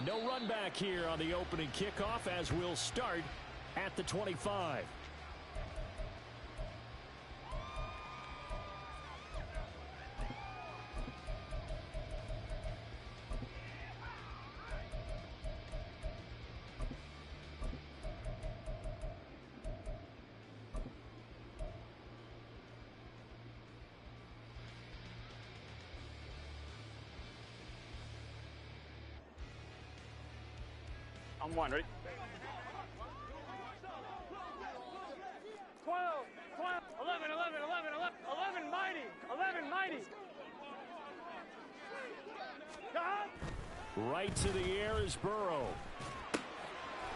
No run back here on the opening kickoff as we'll start at the 25. On one, ready? 12, 12, 11, 11, 11, 11, 11, mighty, 11, mighty. God. Right to the air is Burrow.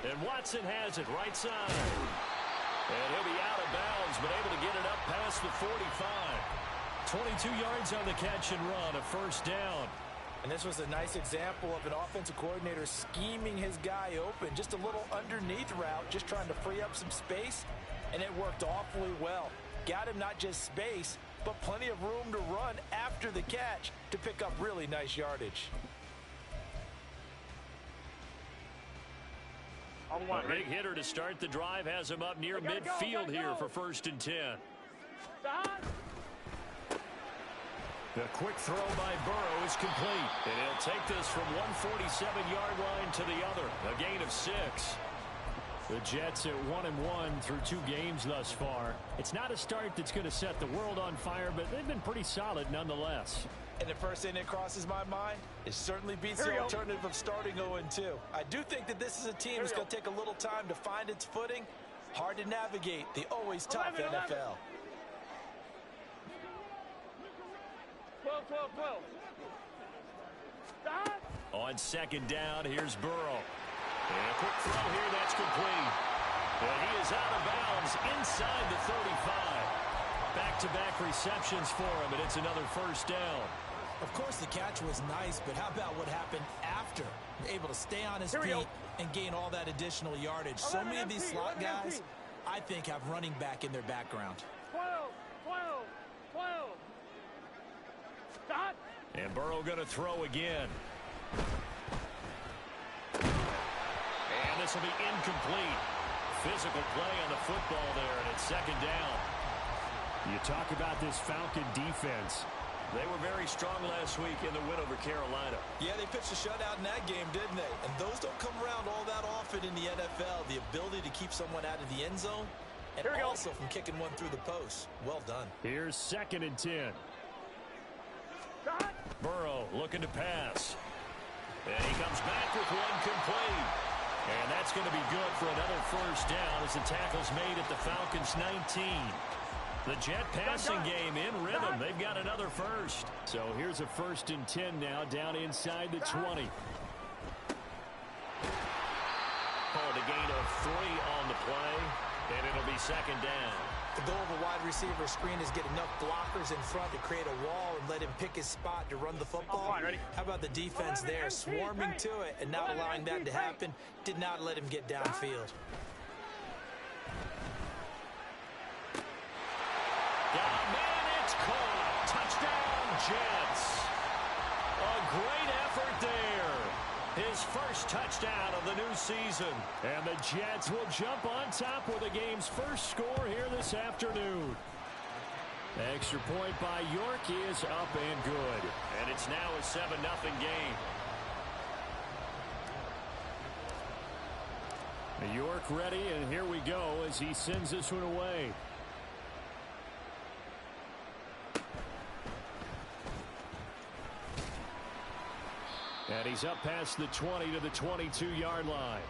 And Watson has it right side. And he'll be out of bounds, but able to get it up past the 45. 22 yards on the catch and run, a first down. And this was a nice example of an offensive coordinator scheming his guy open. Just a little underneath route, just trying to free up some space, and it worked awfully well. Got him not just space, but plenty of room to run after the catch to pick up really nice yardage. A big hitter to start the drive has him up near midfield here for 1st and 10. The quick throw by Burrow is complete. And he'll take this from 147-yard line to the other. A gain of 6. The Jets at 1-1 through 2 games thus far. It's not a start that's going to set the world on fire, but they've been pretty solid nonetheless. And the first thing that crosses my mind, it certainly beats the alternative of starting 0-2. I do think that this is a team that's going to take a little time to find its footing. Hard to navigate the always tough NFL. 12, 12, 12. Stop. On 2nd down, here's Burrow. And a quick throw here, that's complete. And he is out of bounds inside the 35. Back-to-back receptions for him, and it's another first down. Of course, the catch was nice, but how about what happened after? Able to stay on his feet and gain all that additional yardage. So many of these slot guys, I think, have running back in their background. 12, 12, 12. Stop. And Burrow going to throw again. And this will be incomplete. Physical play on the football there, and it's 2nd down. You talk about this Falcon defense. They were very strong last week in the win over Carolina. Yeah, they pitched a shutout in that game, didn't they? And those don't come around all that often in the NFL. The ability to keep someone out of the end zone and also from kicking one through the post. Well done. Here's 2nd and 10. Burrow looking to pass. And he comes back with one complete. And that's going to be good for another first down as the tackle's made at the Falcons' 19. The Jet passing game in rhythm. They've got another first. So here's a 1st and 10 now down inside the 20. Oh, the gain of 3 on the play. And it'll be 2nd down. The goal of a wide receiver screen is get enough blockers in front to create a wall and let him pick his spot to run the football. How about the defense there, swarming to it and not allowing that to happen? Did not let him get downfield. Man, it's caught. Touchdown, Jets. A great effort there. His first touchdown of the new season. And the Jets will jump on top with the game's first score here this afternoon. Extra point by York is up and good. And it's now a 7-0 game. York ready, and here we go as he sends this one away. And he's up past the 20 to the 22-yard line.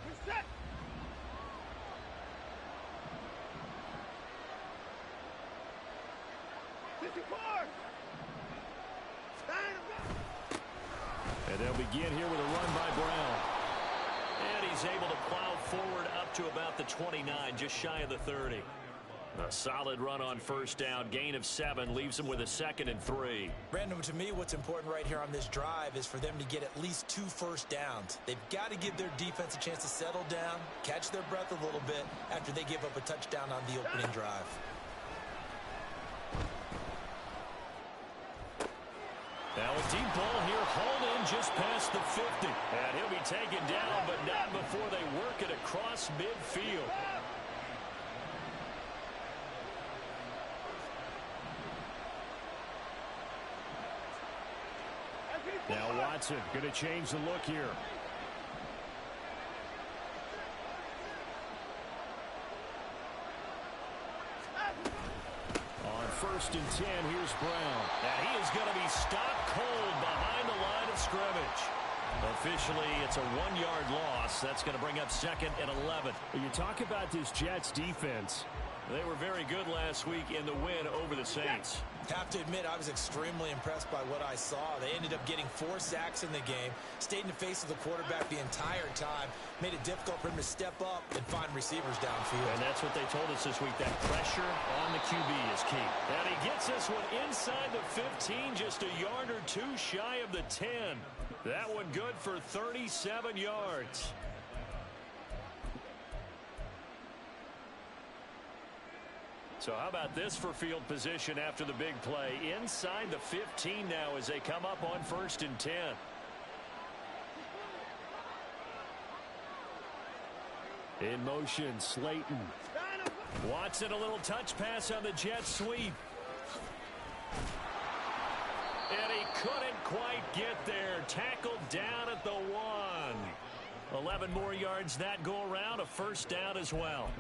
Reset. And they'll begin here with a run by Brown. And he's able to plow forward up to about the 29, just shy of the 30. A solid run on first down. Gain of 7 leaves them with a 2nd and 3. Brandon, to me, what's important right here on this drive is for them to get at least 2 first downs. They've got to give their defense a chance to settle down, catch their breath a little bit after they give up a touchdown on the opening drive. Now a deep ball here, hauled in just past the 50. And he'll be taken down, but not before they work it across midfield. Now Watson going to change the look here. On 1st and 10, here's Brown. And he is going to be stopped cold behind the line of scrimmage. Officially, it's a 1-yard loss. That's going to bring up 2nd and 11. You talk about this Jets defense. They were very good last week in the win over the Saints. Have to admit, I was extremely impressed by what I saw. They ended up getting 4 sacks in the game, stayed in the face of the quarterback the entire time, made it difficult for him to step up and find receivers downfield. And that's what they told us this week, that pressure on the QB is key. And he gets this one inside the 15, just a yard or 2 shy of the 10. That one good for 37 yards. So how about this for field position after the big play? Inside the 15 now as they come up on 1st and 10. In motion, Slayton. Watson, a little touch pass on the jet sweep. And he couldn't quite get there. Tackled down at the 1. 11 more yards that go around, a 1st down as well.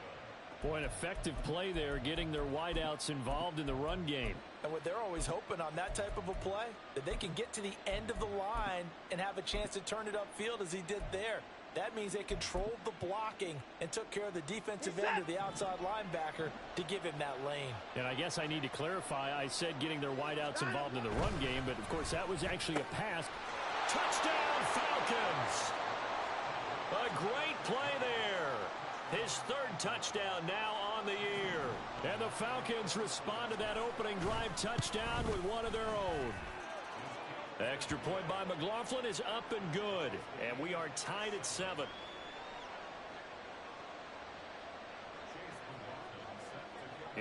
Boy, an effective play there, getting their wideouts involved in the run game. And what they're always hoping on that type of a play, that they can get to the end of the line and have a chance to turn it upfield as he did there. That means they controlled the blocking and took care of the defensive end of the outside linebacker to give him that lane. And I guess I need to clarify, I said getting their wideouts involved in the run game, but of course that was actually a pass. Touchdown Falcons! A great play there. His 3rd touchdown now on the year. And the Falcons respond to that opening drive touchdown with one of their own. Extra point by McLaughlin is up and good. And we are tied at 7.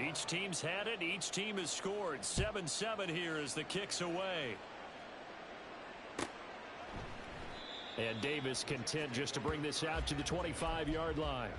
Each team's had it. Each team has scored. 7-7 here as the kick's away. And Davis content just to bring this out to the 25-yard line.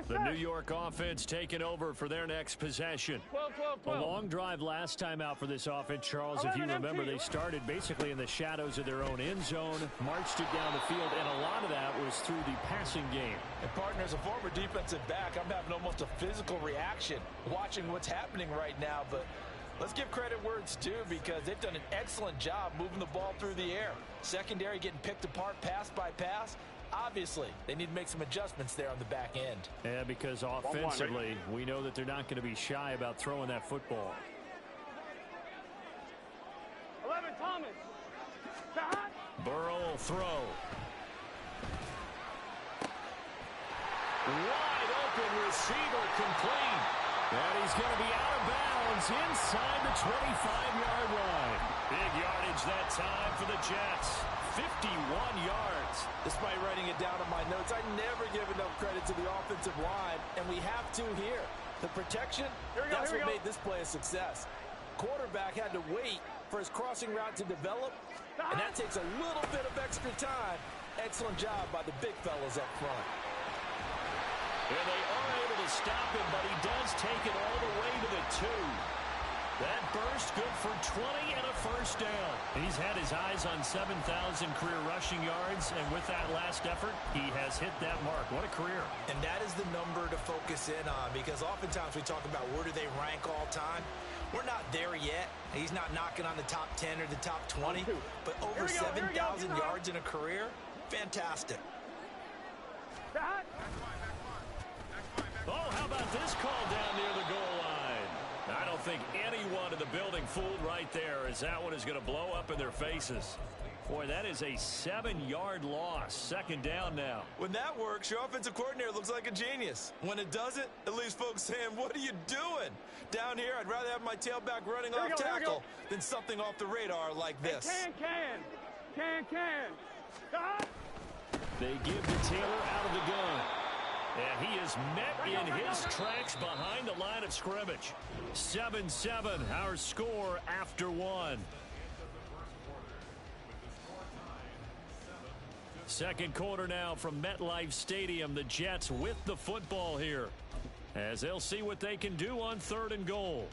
The New York offense taking over for their next possession. 12. A long drive last time out for this offense, Charles. If you remember, they started basically in the shadows of their own end zone, marched it down the field, and a lot of that was through the passing game. And partner, as a former defensive back, I'm having almost a physical reaction watching what's happening right now. But let's give credit where it's due, because they've done an excellent job moving the ball through the air. Secondary getting picked apart pass by pass. Obviously, they need to make some adjustments there on the back end. Yeah, because offensively, we know that they're not going to be shy about throwing that football. 11, Thomas. Burrow will throw. Wide open receiver complete. And he's going to be out of bounds inside the 25-yard line. Big yardage that time for the Jets. 51 yards. Despite writing it down on my notes, I never give enough credit to the offensive line, and we have to here. The protection, that's what made this play a success. Quarterback had to wait for his crossing route to develop, and that takes a little bit of extra time. Excellent job by the big fellas up front. And they are able to stop him, but he does take it all the way to the 2. That burst good for 20 and a 1st down. He's had his eyes on 7,000 career rushing yards, and with that last effort, he has hit that mark. What a career. And that is the number to focus in on, because oftentimes we talk about where do they rank all time. We're not there yet. He's not knocking on the top 10 or the top 20, but over 7,000 yards in a career, fantastic. Oh, how about this call down near the goal line? I don't think anyone in the building fooled right there, as that one is going to blow up in their faces. Boy, that is a 7-yard loss. Second down now. When that works, your offensive coordinator looks like a genius. When it doesn't, it leaves folks saying, what are you doing? Down here, I'd rather have my tailback running off tackle than something off the radar like this. Can. They give to Taylor out of the gun. And he is met in his tracks behind the line of scrimmage. 7-7, our score after one. Second quarter now from MetLife Stadium. The Jets with the football here, as they'll see what they can do on 3rd and goal.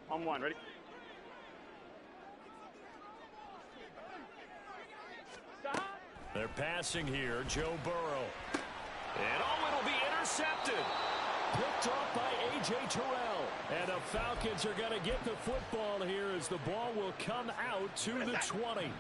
On one, ready? Stop. They're passing here, Joe Burrow. And it'll be intercepted. Picked off by A.J. Terrell. And the Falcons are going to get the football here as the ball will come out to the 20.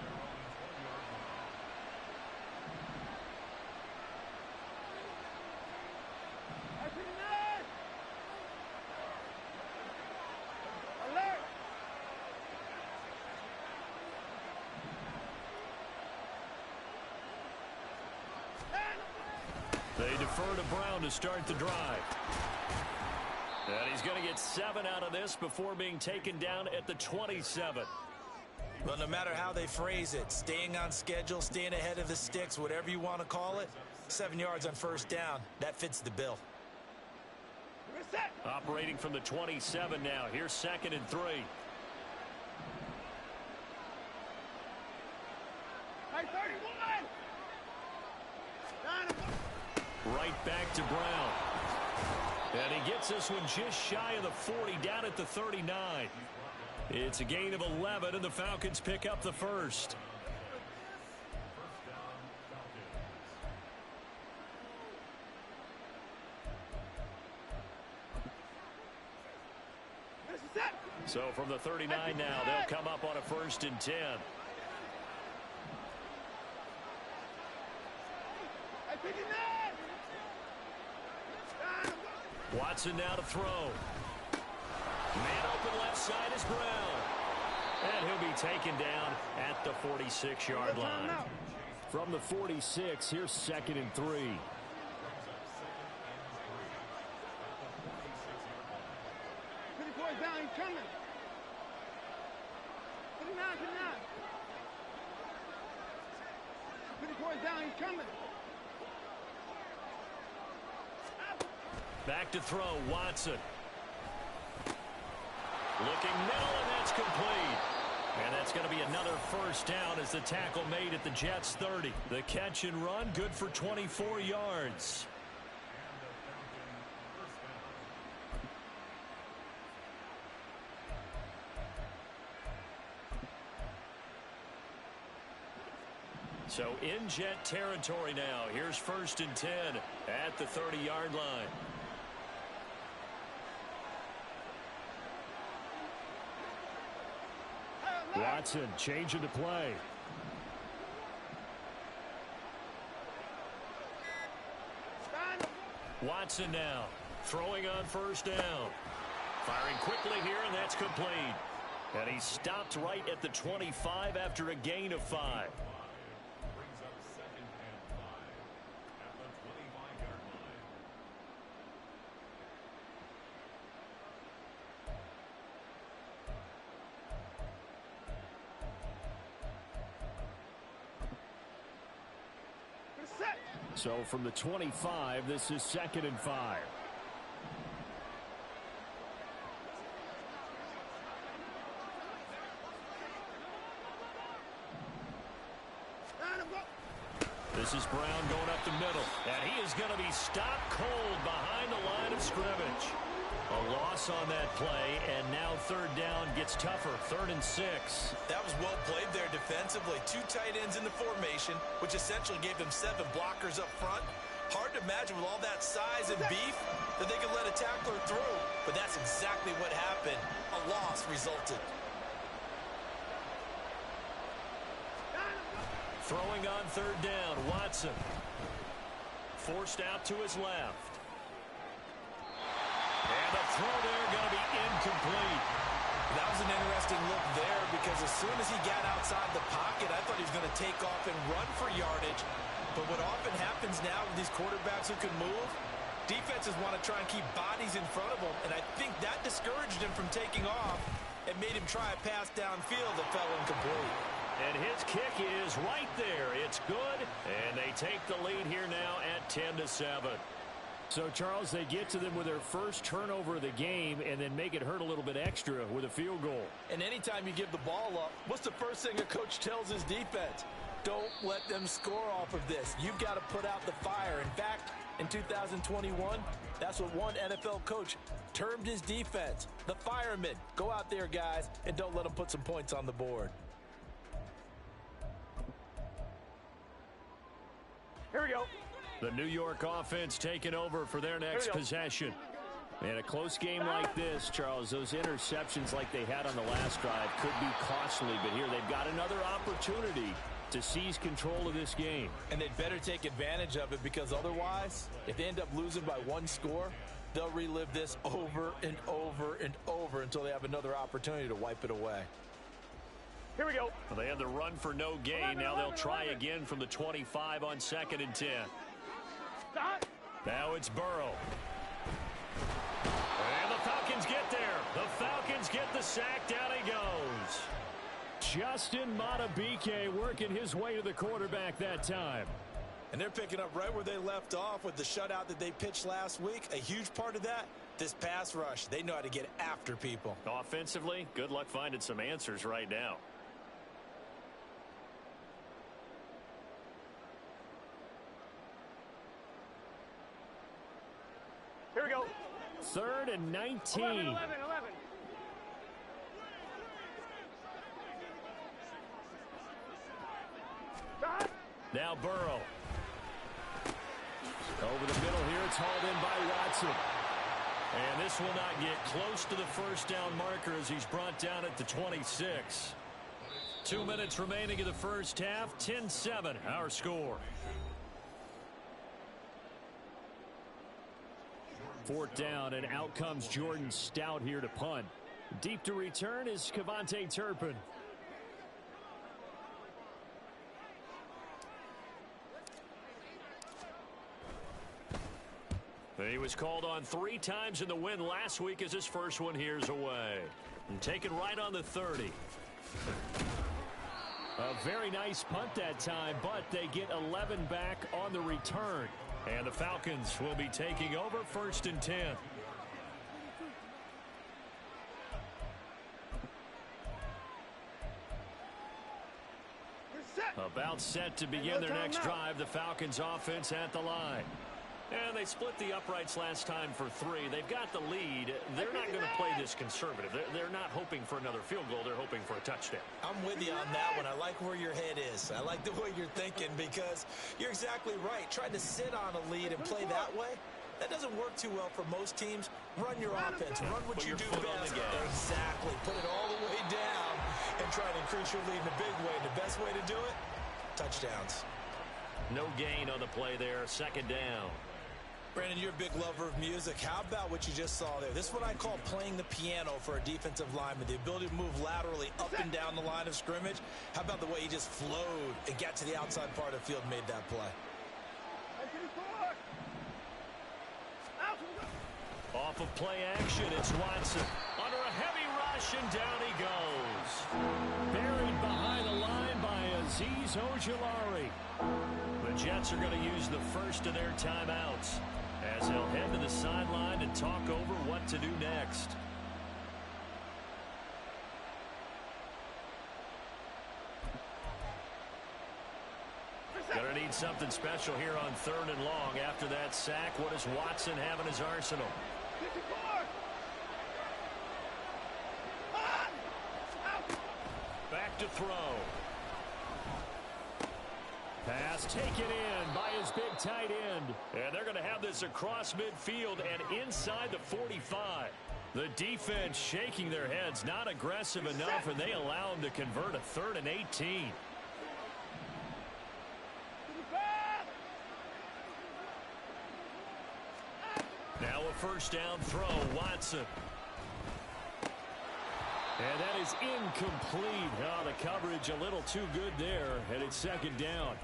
They defer to Brown to start the drive. And he's going to get 7 out of this before being taken down at the 27. Well, no matter how they phrase it, staying on schedule, staying ahead of the sticks, whatever you want to call it, 7 yards on first down, that fits the bill. Operating from the 27 now. Here's 2nd and 3. Right back to Brown. And he gets this one just shy of the 40, down at the 39. It's a gain of 11, and the Falcons pick up the first. So from the 39 now, they'll come up on a 1st and 10. Watson now to throw. Man open left side is Brown. And he'll be taken down at the 46-yard line. From the 46, here's 2nd and 3. Down, he's coming. Put him down, he's coming. Back to throw, Watson. Looking middle, and that's complete. And that's going to be another first down as the tackle made at the Jets' 30. The catch and run, good for 24 yards. So in Jet territory now. Here's 1st and 10 at the 30-yard line. Watson changing the play. Watson now throwing on 1st down. Firing quickly here, and that's complete. And he stopped right at the 25 after a gain of 5. So from the 25, this is 2nd and 5. This is Brown going up the middle, and he is going to be stopped cold behind the line of scrimmage. A loss on that play, and now 3rd down gets tougher. 3rd and 6. That was well played there defensively. 2 tight ends in the formation, which essentially gave them 7 blockers up front. Hard to imagine with all that size and beef that they could let a tackler through. But that's exactly what happened. A loss resulted. Throwing on third down, Watson. Forced out to his left. And the throw there going to be incomplete. That was an interesting look there because as soon as he got outside the pocket, I thought he was going to take off and run for yardage. But what often happens now with these quarterbacks who can move, defenses want to try and keep bodies in front of them, and I think that discouraged him from taking off and made him try a pass downfield that fell incomplete. And his kick is right there. It's good, and they take the lead here now at 10-7. So, Charles, they get to them with their first turnover of the game and then make it hurt a little bit extra with a field goal. And anytime you give the ball up, what's the first thing a coach tells his defense? Don't let them score off of this. You've got to put out the fire. In fact, in 2021, that's what one NFL coach termed his defense, the firemen. Go out there, guys, and don't let them put some points on the board. Here we go. The New York offense taking over for their next possession. And a close game like this, Charles, those interceptions like they had on the last drive could be costly. But here they've got another opportunity to seize control of this game. And they'd better take advantage of it because otherwise, if they end up losing by one score, they'll relive this over and over and over until they have another opportunity to wipe it away. Here we go. Well, they had the run for no gain. Now they'll try again from the 25 on 2nd and 10. Stop. Now it's Burrow. And the Falcons get there. The Falcons get the sack. Down he goes. Justin Madubuike working his way to the quarterback that time. And they're picking up right where they left off with the shutout that they pitched last week. A huge part of that, this pass rush. They know how to get after people. Offensively, good luck finding some answers right now. Here we go. 3rd and 19. 11. Stop. Now Burrow. Over the middle here, it's hauled in by Watson. And this will not get close to the first down marker as he's brought down at the 26. 2 minutes remaining in the first half. 10-7, our score. 4th down, and out comes Jordan Stout here to punt. Deep to return is Kevontae Turpin. He was called on 3 times in the win last week as his first one here's away. And taken right on the 30. A very nice punt that time, but they get 11 back on the return. And the Falcons will be taking over 1st and 10. About set to begin their next drive. The Falcons offense at the line. And they split the uprights last time for 3. They've got the lead. They're not going to play this conservative. They're not hoping for another field goal. They're hoping for a touchdown. I'm with you on that one. I like where your head is. I like the way you're thinking because you're exactly right. Trying to sit on a lead and play that way, that doesn't work too well for most teams. Run your offense. Run what you do best. Exactly. Put it all the way down and try to increase your lead in a big way. The best way to do it, touchdowns. No gain on the play there. 2nd down. Brandon, you're a big lover of music. How about what you just saw there? This is what I call playing the piano for a defensive lineman. The ability to move laterally up and down the line of scrimmage. How about the way he just flowed and got to the outside part of the field and made that play? Off of play action, it's Watson. Under a heavy rush, and down he goes. Buried behind the line by Azeez Ojulari. The Jets are going to use the first of their timeouts as they'll head to the sideline and talk over what to do next. Going to need something special here on 3rd and long. After that sack, what does Watson have in his arsenal? Back to throw. Pass taken in by his big tight end. And they're going to have this across midfield and inside the 45. The defense shaking their heads, not aggressive enough, and they allow him to convert a 3rd and 18. Now a first down throw, Watson. And that is incomplete. Oh, the coverage a little too good there, and it's 2nd down.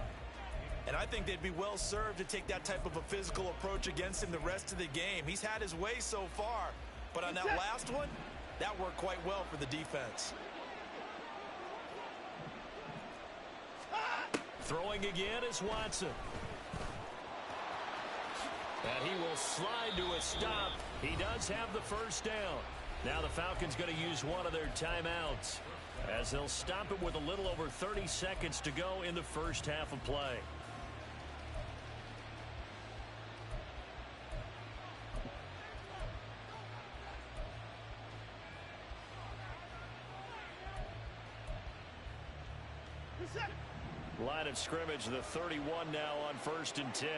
And I think they'd be well served to take that type of a physical approach against him the rest of the game. He's had his way so far, but on that last one, that worked quite well for the defense. Throwing again is Watson. And he will slide to a stop. He does have the first down. Now the Falcons going to use one of their timeouts as they'll stop it with a little over 30 seconds to go in the first half of play. Line of scrimmage, the 31 now on 1st and 10.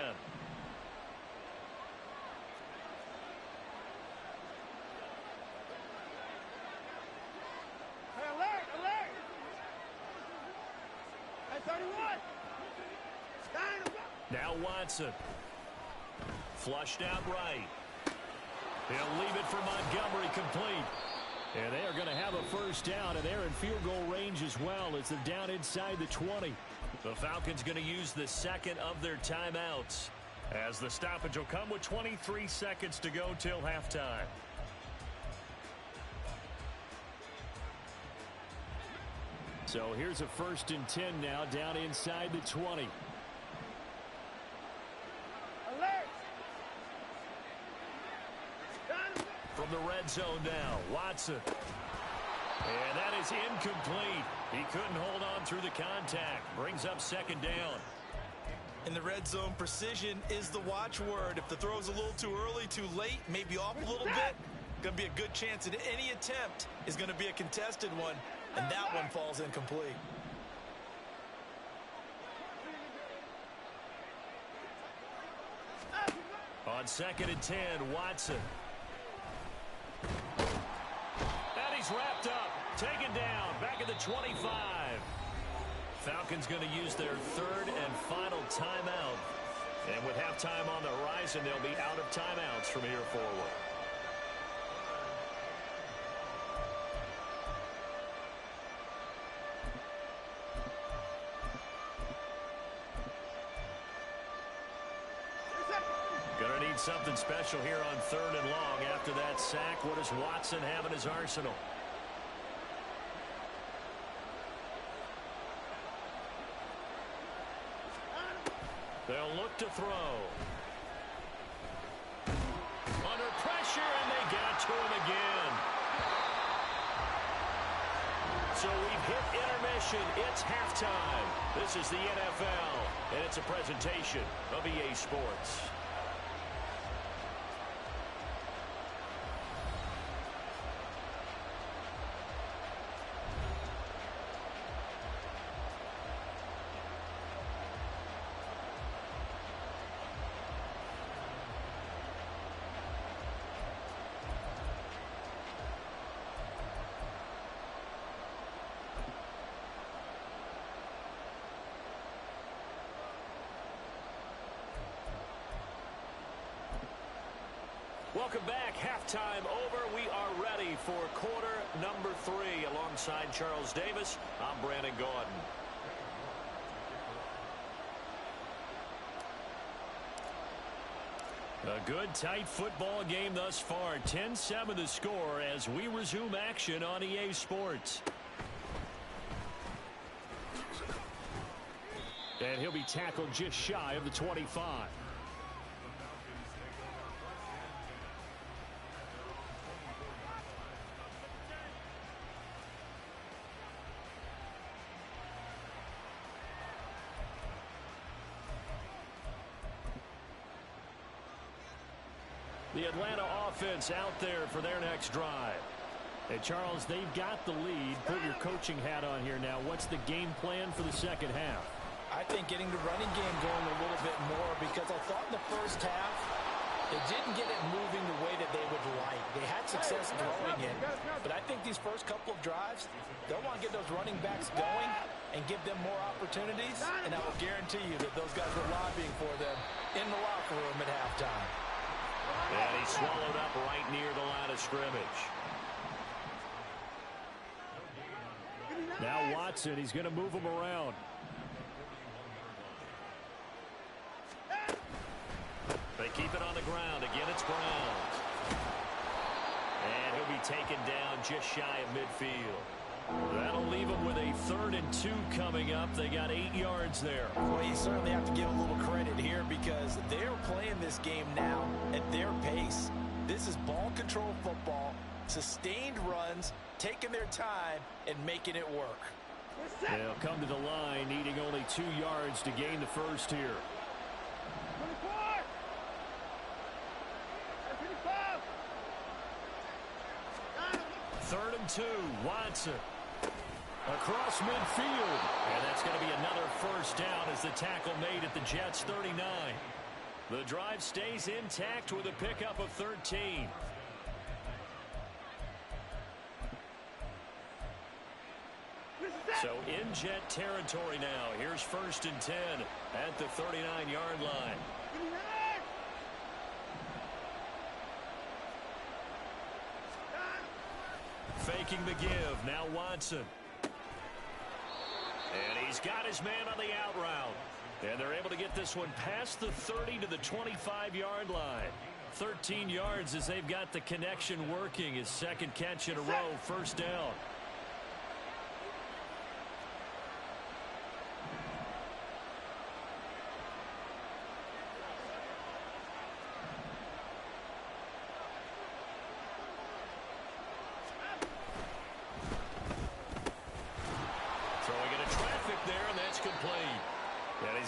Now Watson. Flushed out right. He'll leave it for Montgomery complete. And they are going to have a first down, and they're in field goal range as well as they're down inside the 20. The Falcons going to use the second of their timeouts as the stoppage will come with 23 seconds to go till halftime. So here's a 1st and 10 now down inside the 20. From the red zone now, Watson. And that is incomplete. He couldn't hold on through the contact. Brings up 2nd down. In the red zone, precision is the watchword. If the throw's a little too early, too late, maybe off a little bit, going to be a good chance that any attempt is going to be a contested one, and that one falls incomplete. On 2nd and 10, Watson. And he's wrapped up, taken down, back at the 25. Falcons going to use their 3rd and final timeout. And with halftime on the horizon, they'll be out of timeouts from here forward. Going to need something special here on 3rd and long. After that sack, what does Watson have in his arsenal? They'll look to throw. Under pressure, and they get to him again. So we've hit intermission. It's halftime. This is the NFL, and it's a presentation of EA Sports. Welcome back. Halftime over. We are ready for quarter number 3. Alongside Charles Davis, I'm Brandon Gordon. A good, tight football game thus far. 10-7 the score as we resume action on EA Sports. And he'll be tackled just shy of the 25. The Atlanta offense out there for their next drive. Hey, Charles, they've got the lead. Put your coaching hat on here now. What's the game plan for the second half? I think getting the running game going a little bit more, because I thought in the first half they didn't get it moving the way that they would like. They had success throwing it, but I think these first couple of drives, they'll want to get those running backs going and give them more opportunities, and I will guarantee you that those guys were lobbying for them in the locker room at halftime. And he swallowed up right near the line of scrimmage. Now Watson, he's going to move him around. They keep it on the ground. Again, it's Brown. And he'll be taken down just shy of midfield. That'll leave him with a 3rd and 2 coming up. They got 8 yards there. Well, you certainly have to give a little credit here, because they're playing this game now at their pace. This is ball control football, sustained runs, taking their time, and making it work. They'll come to the line, needing only 2 yards to gain the first here. 3rd and 2, Watson. Across midfield. And that's going to be another first down as the tackle made at the Jets' 39. The drive stays intact with a pickup of 13. So in Jet territory now. Here's 1st and 10 at the 39-yard line. Faking the give. Now Watson. And he's got his man on the out route. And they're able to get this one past the 30 to the 25-yard line. 13 yards as they've got the connection working. His 2nd catch in a row. First down.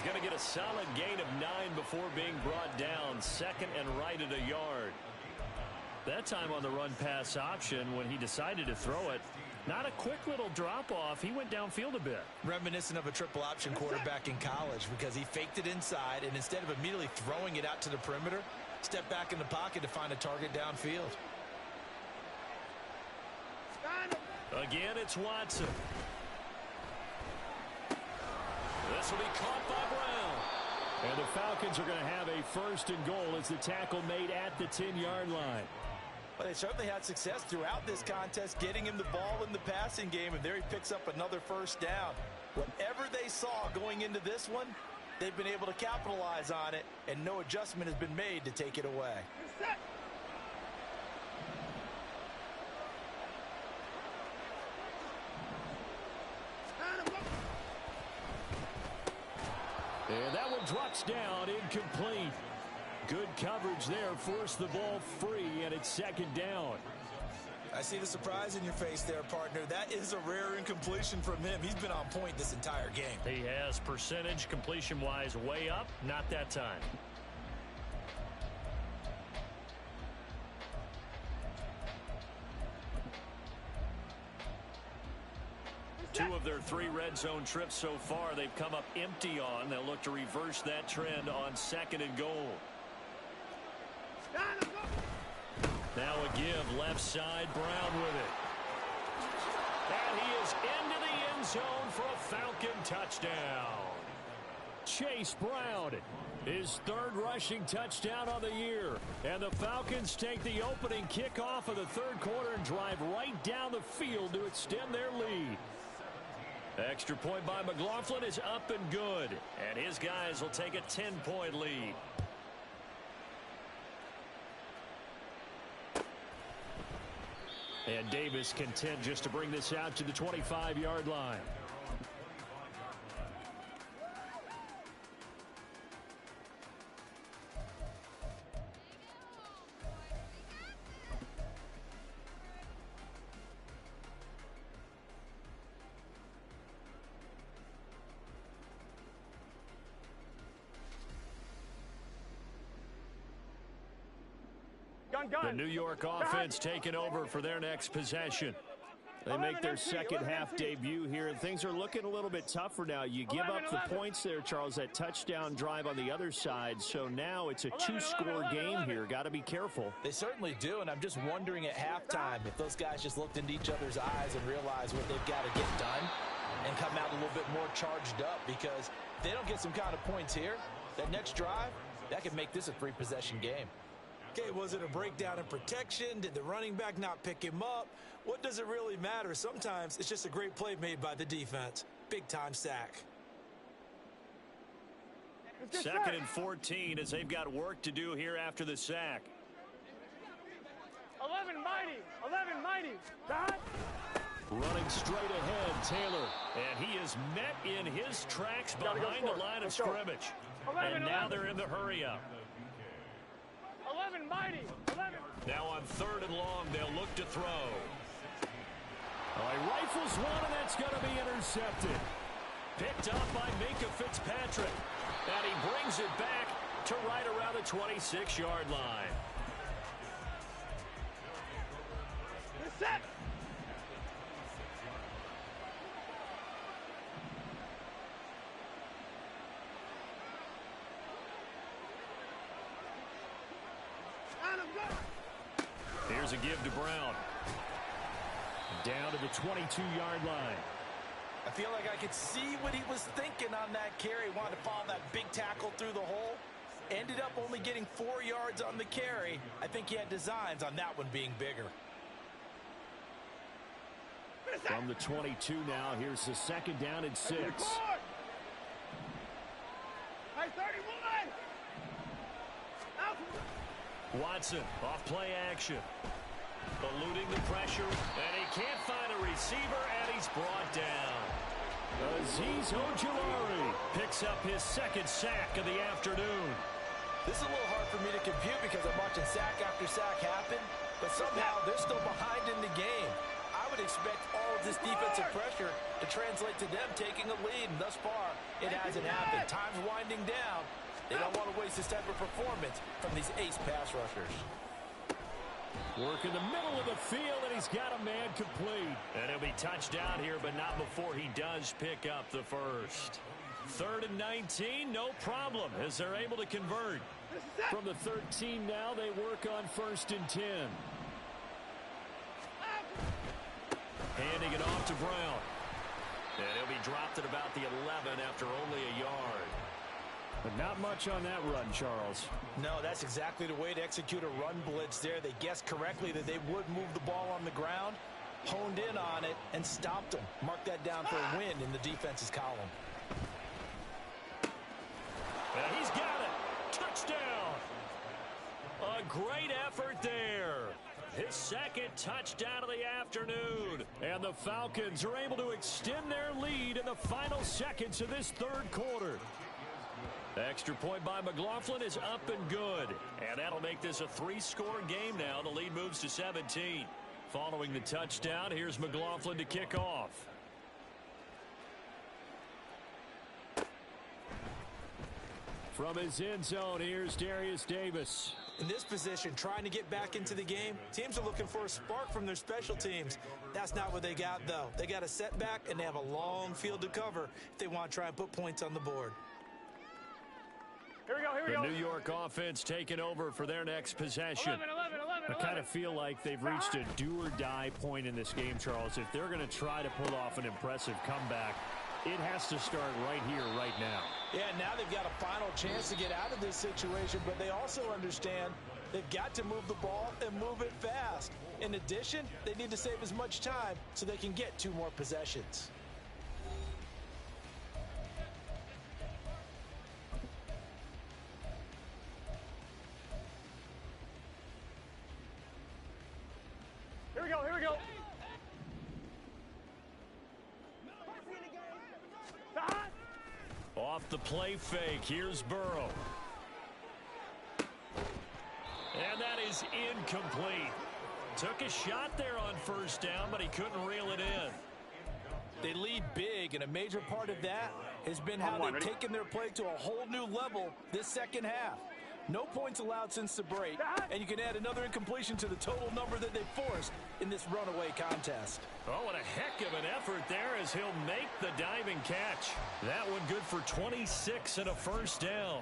Going to get a solid gain of 9 before being brought down. 2nd and right at a yard. That time on the run pass option when he decided to throw it. Not a quick little drop off. He went downfield a bit. Reminiscent of a triple option quarterback in college, because he faked it inside, and instead of immediately throwing it out to the perimeter, stepped back in the pocket to find a target downfield. Again, it's Watson. This will be caught by Brown. And the Falcons are going to have a 1st and goal as the tackle made at the 10-yard line. Well, they certainly had success throughout this contest, getting him the ball in the passing game, and there he picks up another first down. Whatever they saw going into this one, they've been able to capitalize on it, and no adjustment has been made to take it away. And that one drops down, incomplete. Good coverage there, forced the ball free, and it's 2nd down. I see the surprise in your face there, partner. That is a rare incompletion from him. He's been on point this entire game. He has percentage completion-wise way up, not that time. Two of their 3 red zone trips so far, they've come up empty on. They'll look to reverse that trend on 2nd and goal. Now a give, left side, Brown with it. And he is into the end zone for a Falcon touchdown. Chase Brown, his 3rd rushing touchdown on the year. And the Falcons take the opening kickoff of the 3rd quarter and drive right down the field to extend their lead. Extra point by McLaughlin is up and good. And his guys will take a 10-point lead. And Davis content just to bring this out to the 25-yard line. The New York offense taking over for their next possession. They make their second half debut here, and things are looking a little bit tougher now. You give up the points there, Charles, that touchdown drive on the other side. So now it's a two-score game here. Got to be careful. They certainly do, and I'm just wondering at halftime if those guys just looked into each other's eyes and realized what they've got to get done and come out a little bit more charged up, because if they don't get some kind of points here, that next drive, that could make this a three-possession game. Okay, was it a breakdown in protection? Did the running back not pick him up? What does it really matter? Sometimes it's just a great play made by the defense. Big-time sack. Second and 14 as they've got work to do here after the sack. 11 mighty. 11 mighty. Dot. Running straight ahead, Taylor. And he is met in his tracks behind the line of scrimmage. And now they're in the hurry-up. 11 mighty. 11. Now on third and long, they'll look to throw. He rifles one, and that's going to be intercepted. Picked up by Minka Fitzpatrick. And he brings it back to right around the 26-yard line. Set. Here's a give to Brown. Down to the 22-yard line. I feel like I could see what he was thinking on that carry. Wanted to follow that big tackle through the hole. Ended up only getting 4 yards on the carry. I think he had designs on that one being bigger. From the 22 now, here's the second down and 6. Hey, 31. Watson off play action. Eluding the pressure, and he can't find a receiver, and he's brought down. Azeez Ojulari picks up his second sack of the afternoon. This is a little hard for me to compute because I'm watching sack after sack happen, but somehow they're still behind in the game. I would expect all of this defensive pressure to translate to them taking a lead, and thus far, it hasn't happened. Time's winding down. They don't want to waste this type of performance from these ace pass rushers. Work in the middle of the field, and he's got a man complete. And he'll be touched down here, but not before he does pick up the first. Third and 19, no problem, as they're able to convert. From the 13 now, they work on first and 10. Handing it off to Brown. And he'll be dropped at about the 11 after only a yard. But not much on that run, Charles. No, that's exactly the way to execute a run blitz there. They guessed correctly that they would move the ball on the ground, honed in on it, and stopped them. Mark that down for a win in the defense's column. And he's got it. Touchdown. A great effort there. His second touchdown of the afternoon. And the Falcons are able to extend their lead in the final seconds of this third quarter. Extra point by McLaughlin is up and good. And that'll make this a three-score game now. The lead moves to 17. Following the touchdown, here's McLaughlin to kick off. From his end zone, here's Darius Davis. In this position, trying to get back into the game, teams are looking for a spark from their special teams. That's not what they got, though. They got a setback, and they have a long field to cover if they want to try and put points on the board. Here we go. The New York offense taking over for their next possession. 11. I kind of feel like they've reached a do-or-die point in this game, Charles. If they're going to try to pull off an impressive comeback, it has to start right here, right now. Yeah, now they've got a final chance to get out of this situation, but they also understand they've got to move the ball and move it fast. In addition, they need to save as much time so they can get 2 more possessions. Here we go. Off the play fake, here's Burrow. And that is incomplete. Took a shot there on first down, but he couldn't reel it in. They lead big, and a major part of that has been how they've taken their play to a whole new level this second half. No points allowed since the break, and you can add another incompletion to the total number that they forced in this runaway contest. Oh, what a heck of an effort there as he'll make the diving catch. That one good for 26 and a first down.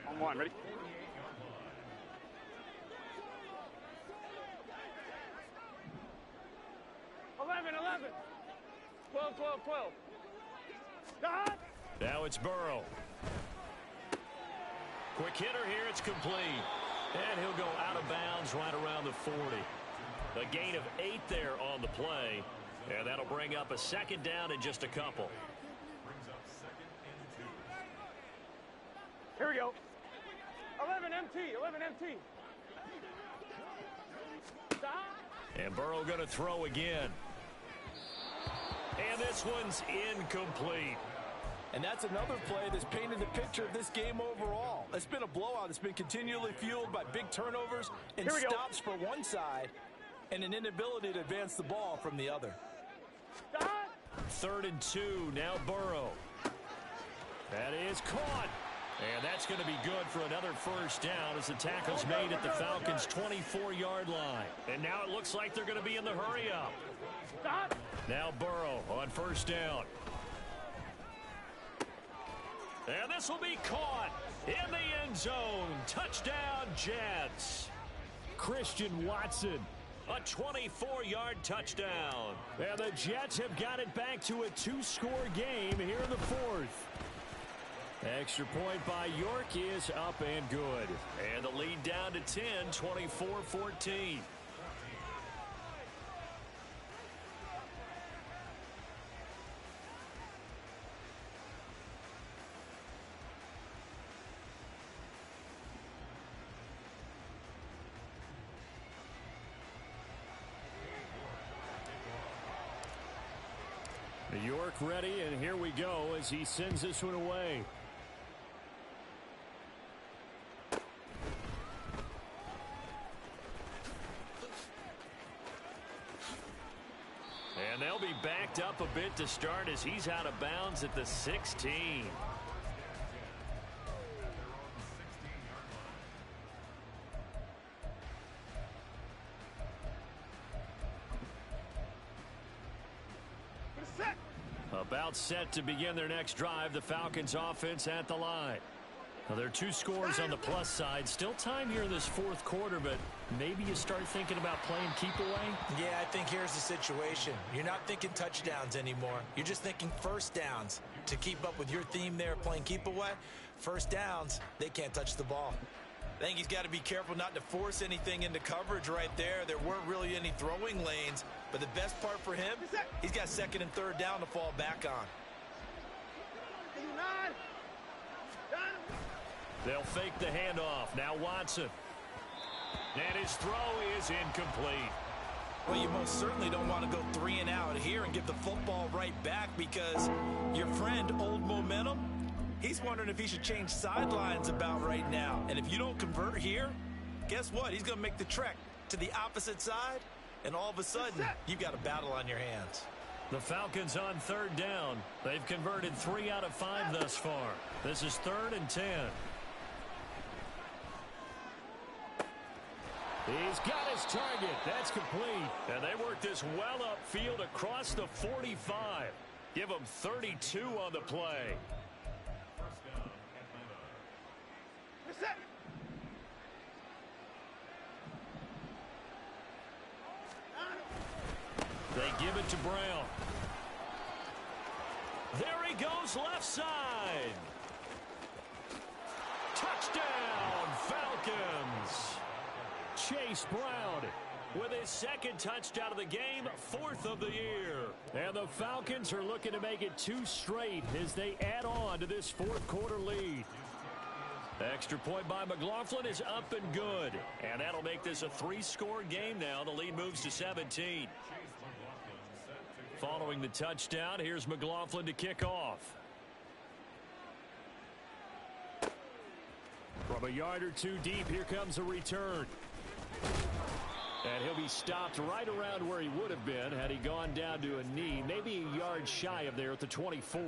On one, ready? Eleven, 12, 12, 12. Now it's Burrow. Quick hitter here, it's complete. And he'll go out of bounds right around the 40. A gain of 8 there on the play. And that'll bring up a second down in just a couple. Here we go. 11 MT, 11 MT. And Burrow going to throw again. And this one's incomplete. And that's another play that's painted the picture of this game overall. It's been a blowout. It's been continually fueled by big turnovers and stops for one side and an inability to advance the ball from the other. 3rd and 2, now Burrow. That is caught. And that's going to be good for another first down as the tackle's made at the Falcons' 24-yard line. And now it looks like they're going to be in the hurry-up. Now Burrow on first down. And this will be caught in the end zone. Touchdown, Jets. Christian Watson, a 24-yard touchdown. And the Jets have got it back to a 2-score game here in the 4th. Extra point by York is up and good. And the lead down to 10, 24-14. New York ready, and here we go as he sends this one away. And they'll be backed up a bit to start as he's out of bounds at the 16. About set to begin their next drive. The Falcons offense at the line. Now, there are 2 scores on the plus side. Still time here in this 4th quarter, but maybe you start thinking about playing keep away. Yeah, I think here's the situation. You're not thinking touchdowns anymore. You're just thinking first downs. To keep up with your theme there, playing keep away, first downs, they can't touch the ball. I think he's got to be careful not to force anything into coverage right there. There weren't really any throwing lanes, but the best part for him, he's got 2nd and 3rd down to fall back on. They'll fake the handoff. Now Watson. And his throw is incomplete. Well, you most certainly don't want to go 3 and out here and give the football right back because your friend, Old Momentum, he's wondering if he should change sidelines about right now. And if you don't convert here, guess what? He's going to make the trek to the opposite side, and all of a sudden, you've got a battle on your hands. The Falcons on 3rd down. They've converted 3 out of 5 thus far. This is 3rd and 10. He's got his target. That's complete. And they work this well upfield across the 45. Give them 32 on the play. They give it to Brown. There he goes left side. Touchdown, Falcons. Chase Brown with his 2nd touchdown of the game, 4th of the year. And the Falcons are looking to make it 2 straight as they add on to this 4th quarter lead. Extra point by McLaughlin is up and good. And that'll make this a 3-score game now. The lead moves to 17. Following the touchdown, here's McLaughlin to kick off. From a yard or 2 deep, here comes a return. And he'll be stopped right around where he would have been had he gone down to a knee, maybe a yard shy of there at the 24.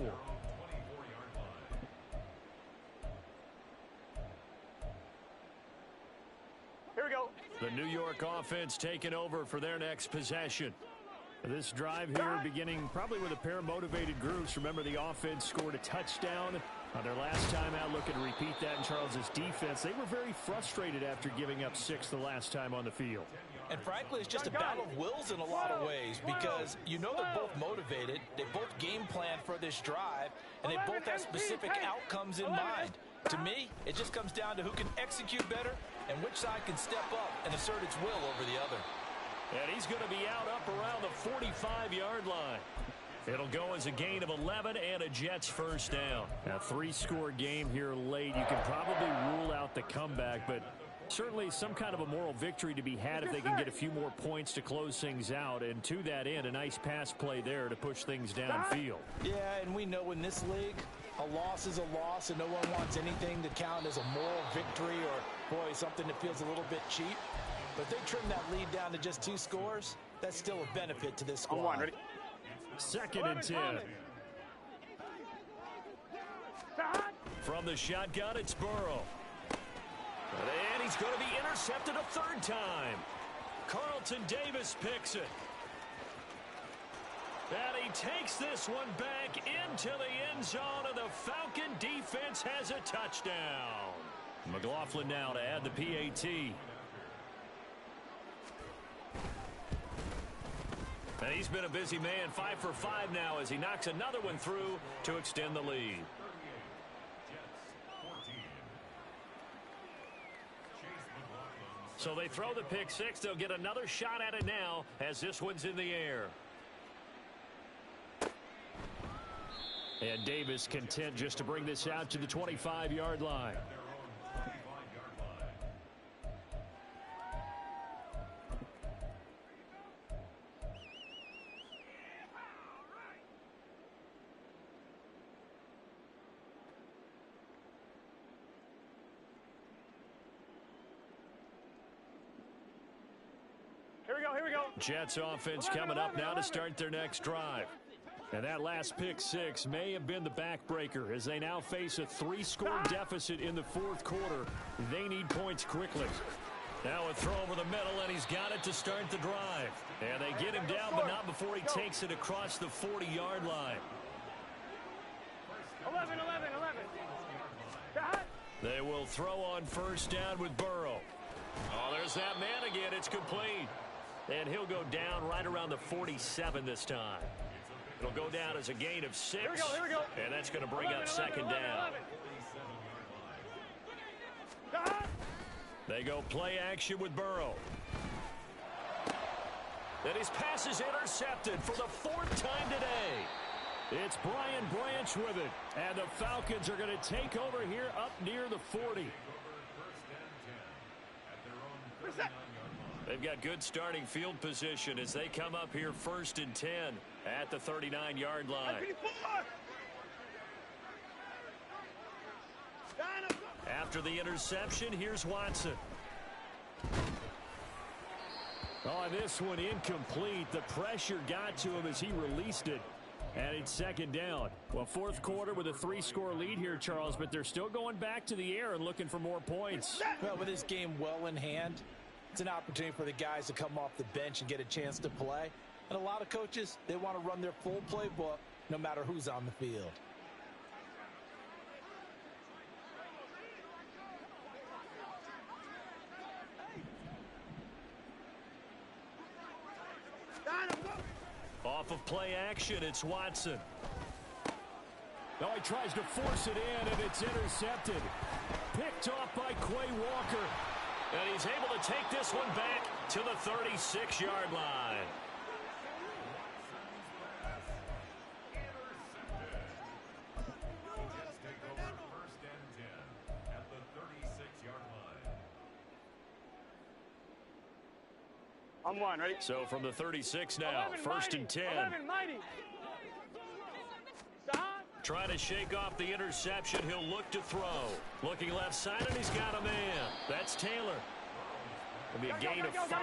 Here we go. The New York offense taking over for their next possession. This drive here beginning probably with a pair of motivated groups. Remember, the offense scored a touchdown on their last time out. Looking to repeat that in Charles's defense. They were very frustrated after giving up 6 the last time on the field. And frankly, it's just a battle of wills in a lot of ways because you know they're both motivated. They both game plan for this drive, and they both have specific outcomes in mind. To me, it just comes down to who can execute better and which side can step up and assert its will over the other. And he's going to be out up around the 45-yard line. It'll go as a gain of 11 and a Jets first down. A 3-score game here late. You can probably rule out the comeback, but certainly some kind of a moral victory to be had if they can get a few more points to close things out. And to that end, a nice pass play there to push things downfield. Yeah, and we know in this league, a loss is a loss, and no one wants anything to count as a moral victory or, boy, something that feels a little bit cheap. But if they trim that lead down to just 2 scores, that's still a benefit to this squad. Second and 10. From the shotgun, it's Burrow. And he's going to be intercepted a 3rd time. Carlton Davis picks it. And he takes this one back into the end zone, and the Falcon defense has a touchdown. McLaughlin now to add the PAT. And he's been a busy man, 5 for 5 now as he knocks another one through to extend the lead. So they throw the pick 6. They'll get another shot at it now as this one's in the air. And Davis content just to bring this out to the 25-yard line. Here we go. Jets offense coming up now to start their next drive. And that last pick 6 may have been the backbreaker as they now face a 3-score deficit in the 4th quarter. They need points quickly. Now a throw over the middle, and he's got it to start the drive. And they get him down, but not before he takes it across the 40-yard line. 11. They will throw on first down with Burrow. Oh, there's that man again. It's complete. And he'll go down right around the 47 this time. It'll go down as a gain of 6. Here we go. And that's going to bring up second down. They go play action with Burrow. And his pass is intercepted for the 4th time today. It's Brian Branch with it. And the Falcons are going to take over here up near the 40. They've got good starting field position as they come up here 1st and 10 at the 39-yard line. After the interception, here's Watson. Oh, this one incomplete. The pressure got to him as he released it. And it's second down. Well, 4th quarter with a 3-score lead here, Charles, but they're still going back to the air and looking for more points. Well, with this game well in hand, it's an opportunity for the guys to come off the bench and get a chance to play. And a lot of coaches, they want to run their full playbook no matter who's on the field. Off of play action, it's Watson. Oh, he tries to force it in, and it's intercepted. Picked off by Quay Walker. And he's able to take this one back to the 36-yard line. I'm one, ready? So from the 36 now, 1st and 10. 11, mighty. Trying to shake off the interception. He'll look to throw. Looking left side, and he's got a man. That's Taylor. It'll be a gain of 5.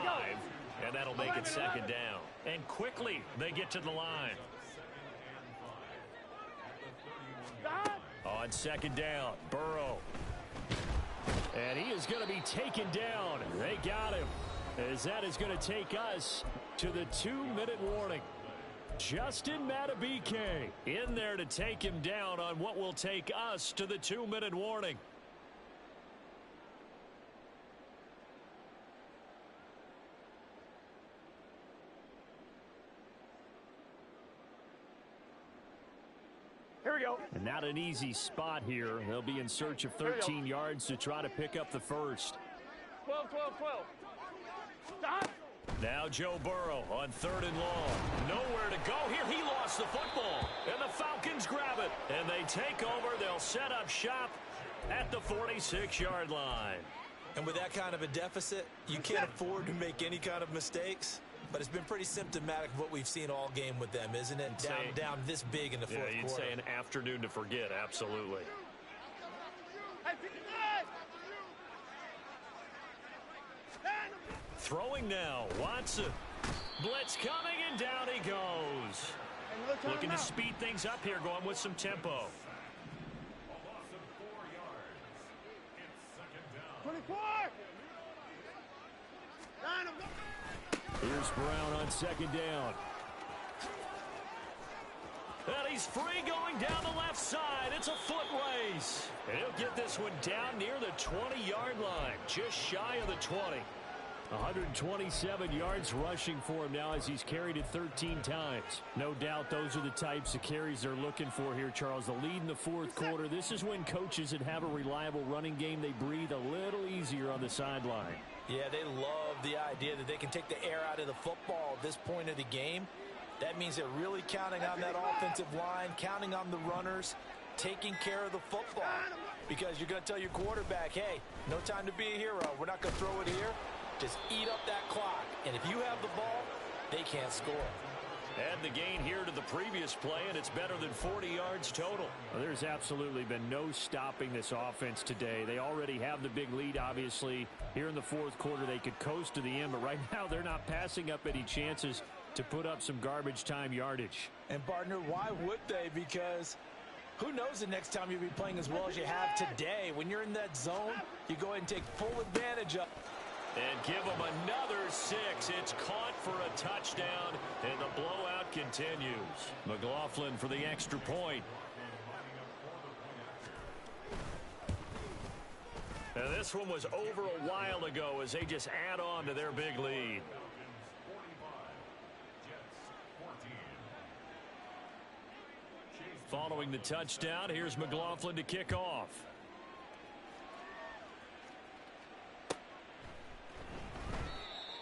And that'll make it second down. And quickly they get to the line. On second down, Burrow. And he is going to be taken down. They got him. As that is going to take us to the 2-minute warning. Justin Madubuike in there to take him down on what will take us to the 2-minute warning. Here we go. And not an easy spot here. They'll be in search of 13 yards to try to pick up the first. 12, 12, 12. Stop. Now Joe Burrow on 3rd and long. Nowhere to go here. He lost the football. And the Falcons grab it. And they take over. They'll set up shop at the 46-yard line. And with that kind of a deficit, you can't afford to make any kind of mistakes. But it's been pretty symptomatic of what we've seen all game with them, isn't it? Down this big in the fourth quarter. Yeah, you'd say an afternoon to forget. Absolutely. Throwing now, Watson. Blitz coming, and down he goes. Looking to speed things up here, going with some tempo. 24. Here's Brown on second down. And he's free going down the left side. It's a foot race. And he'll get this one down near the 20-yard line, just shy of the 20. 127 yards rushing for him now as he's carried it 13 times. No doubt those are the types of carries they're looking for here, Charles. The lead in the fourth quarter. This is when coaches that have a reliable running game, they breathe a little easier on the sideline. Yeah, they love the idea that they can take the air out of the football at this point of the game. That means they're really counting on that offensive line, counting on the runners, taking care of the football. Because you're going to tell your quarterback, hey, no time to be a hero. We're not going to throw it here. Just eat up that clock. And if you have the ball, they can't score. Add the gain here to the previous play, and it's better than 40 yards total. Well, there's absolutely been no stopping this offense today. They already have the big lead, obviously. Here in the fourth quarter, they could coast to the end, but right now they're not passing up any chances to put up some garbage time yardage. And, partner, why would they? Because who knows the next time you'll be playing as well as you have today. When you're in that zone, you go ahead and take full advantage of. And give them another 6. It's caught for a touchdown, and the blowout continues. McLaughlin for the extra point. And this one was over a while ago as they just add on to their big lead. Following the touchdown, here's McLaughlin to kick off.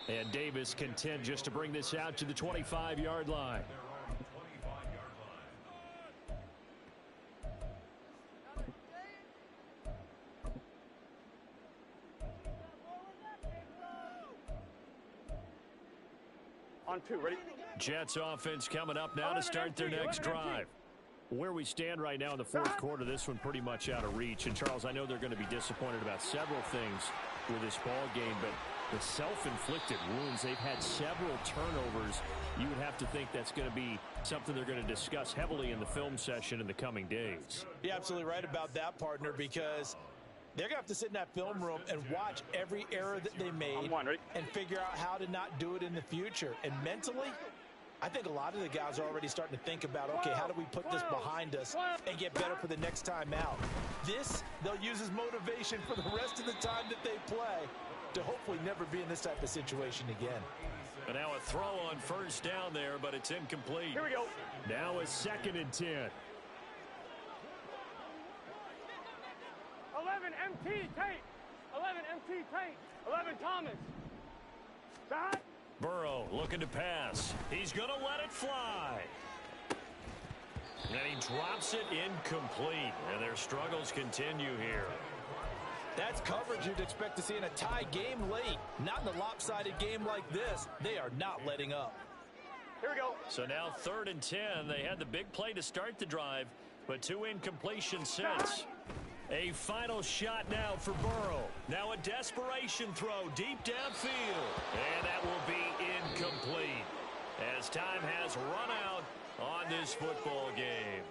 And Davis content just to bring this out to the 25-yard line. On 2, ready? Jets offense coming up now to start their next drive. Where we stand right now in the fourth quarter, this one pretty much out of reach. And, Charles, I know they're going to be disappointed about several things with this ball game, but the self-inflicted wounds, they've had several turnovers. You would have to think that's going to be something they're going to discuss heavily in the film session in the coming days. You're absolutely right about that, partner, because they're going to have to sit in that film room and watch every error that they made and figure out how to not do it in the future. And mentally, I think a lot of the guys are already starting to think about, okay, how do we put this behind us and get better for the next time out? This, they'll use as motivation for the rest of the time that they play to hopefully never be in this type of situation again. And now a throw on first down there, but it's incomplete. Here we go. Now a 2nd and 10. 11 MT Tate. 11 MT Tate. 11 Thomas. Stop. Burrow looking to pass. He's going to let it fly. And he drops it incomplete. And their struggles continue here. That's coverage you'd expect to see in a tie game late. Not in a lopsided game like this. They are not letting up. Here we go. So now 3rd and 10. They had the big play to start the drive, but 2 incompletions since. A final shot now for Burrow. Now a desperation throw deep downfield. And that will be Time has run out on this football game.